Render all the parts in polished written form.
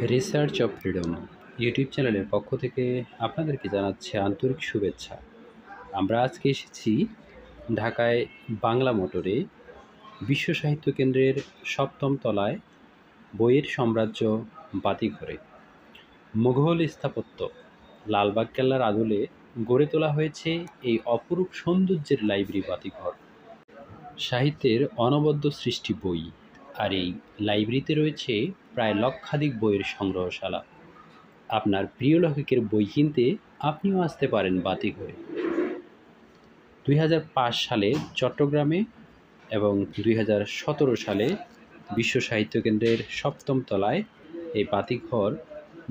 Research of freedom YouTube চ্যানেলের পক্ষ থেকে আপনাদেরকে জানাচ্ছি আন্তরিক শুভেচ্ছা। আমরা আজকে এসেছি ঢাকায় বাংলা মোটরে বিশ্ব সাহিত্য কেন্দ্রের ৭ম তলায় বইয়ের সাম্রাজ্য বাতিঘরে। মুঘল স্থাপত্য লালবাগ কেল্লার আদলে গড়ে তোলা হয়েছে এই অপরূপ সৌন্দর্যের লাইব্রেরি বাতিঘর। সাহিত্যের অনবদ্য সৃষ্টি বই, আর এই লাইব্রেরিতে রয়েছে প্রায় লক্ষাধিক বইয়ের সংগ্রহশালা। আপনার প্রিয় লেখকের বই কিনতে আপনিও আসতে পারেন বাতিঘরে। ২০০৫ সালে চট্টগ্রামে এবং ২০১৭ সালে বিশ্ব সাহিত্য কেন্দ্রের ৭ম তলায় এই বাতিঘর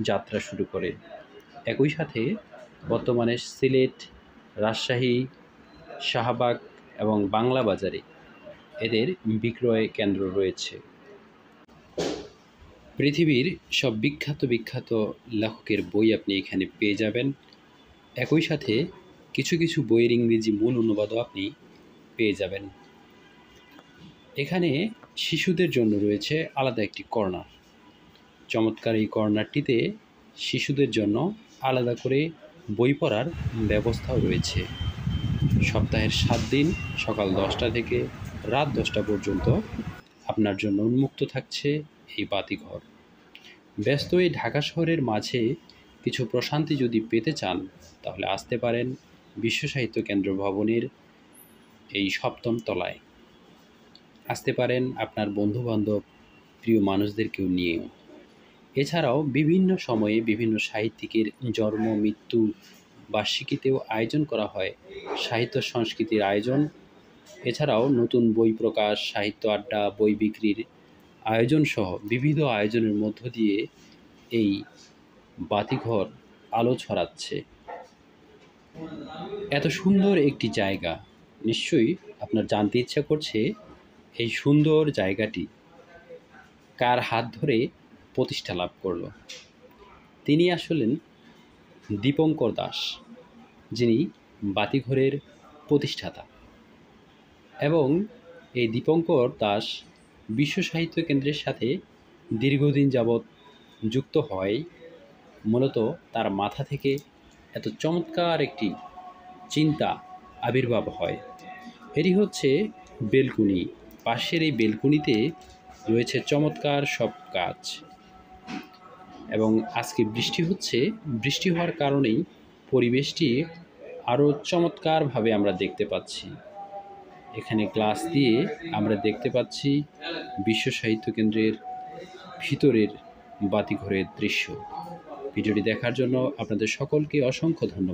যাত্রা শুরু করে। একই সাথে বর্তমানে সিলেট, রাজশাহী, শাহবাগ এবং বাংলা বাজারে এদের বিক্রয় কেন্দ্র রয়েছে। পৃথিবীর সব বিখ্যাত লেখকের বই আপনি এখানে পেয়ে যাবেন। একই সাথে কিছু কিছু বইয়ের ইংরেজি মূল অনুবাদও আপনি পেয়ে যাবেন। এখানে শিশুদের জন্য রয়েছে আলাদা একটি কর্নার। চমৎকার এই কর্নারটিতে শিশুদের জন্য আলাদা করে বই পড়ার ব্যবস্থাও রয়েছে। সপ্তাহের ৭ দিন সকাল ১০টা থেকে রাত ১০টা পর্যন্ত আপনার জন্য উন্মুক্ত থাকছে এই বাতিঘর। ব্যস্ত এই ঢাকা শহরের মাঝে কিছু প্রশান্তি যদি পেতে চান, তাহলে আসতে পারেন বিশ্ব সাহিত্য কেন্দ্র ভবনের এই ৭ম তলায়। আসতে পারেন আপনার বন্ধুবান্ধব, প্রিয় মানুষদেরকেও নিয়েও। এছাড়াও বিভিন্ন সময়ে বিভিন্ন সাহিত্যিকের জন্ম, মৃত্যু, বার্ষিকীতেও আয়োজন করা হয় সাহিত্য সংস্কৃতির আয়োজন। এছাড়াও নতুন বই প্রকাশ, সাহিত্য আড্ডা, বই বিক্রির আয়োজন সহ বিবিধ আয়োজনের মধ্য দিয়ে এই বাতিঘর আলো ছড়াচ্ছে। এত সুন্দর একটি জায়গা, নিশ্চয়ই আপনার জানতে ইচ্ছা করছে এই সুন্দর জায়গাটি কার হাত ধরে প্রতিষ্ঠা লাভ করলো। তিনি আসলেন দীপঙ্কর দাশ, যিনি বাতিঘরের প্রতিষ্ঠাতা। এবং এই দীপঙ্কর দাশ বিশ্ব সাহিত্য কেন্দ্রের সাথে দীর্ঘদিন যাবৎ যুক্ত হয়। মূলত তার মাথা থেকে এত চমৎকার একটি চিন্তা আবির্ভাব হয়। এটি হচ্ছে বেলকুনি। পাশের এই বেলকুনিতে রয়েছে চমৎকার সব গাছ। এবং আজকে বৃষ্টি হচ্ছে, বৃষ্টি হওয়ার কারণেই পরিবেশটি আরও চমৎকারভাবে আমরা দেখতে পাচ্ছি। এখানে গ্লাস দিয়ে আমরা দেখতে পাচ্ছি বিশ্ব সাহিত্য কেন্দ্রের ভিতরের বাতিঘরের দৃশ্য। ভিডিওটি দেখার জন্য আপনাদের সকলকে অসংখ্য ধন্যবাদ।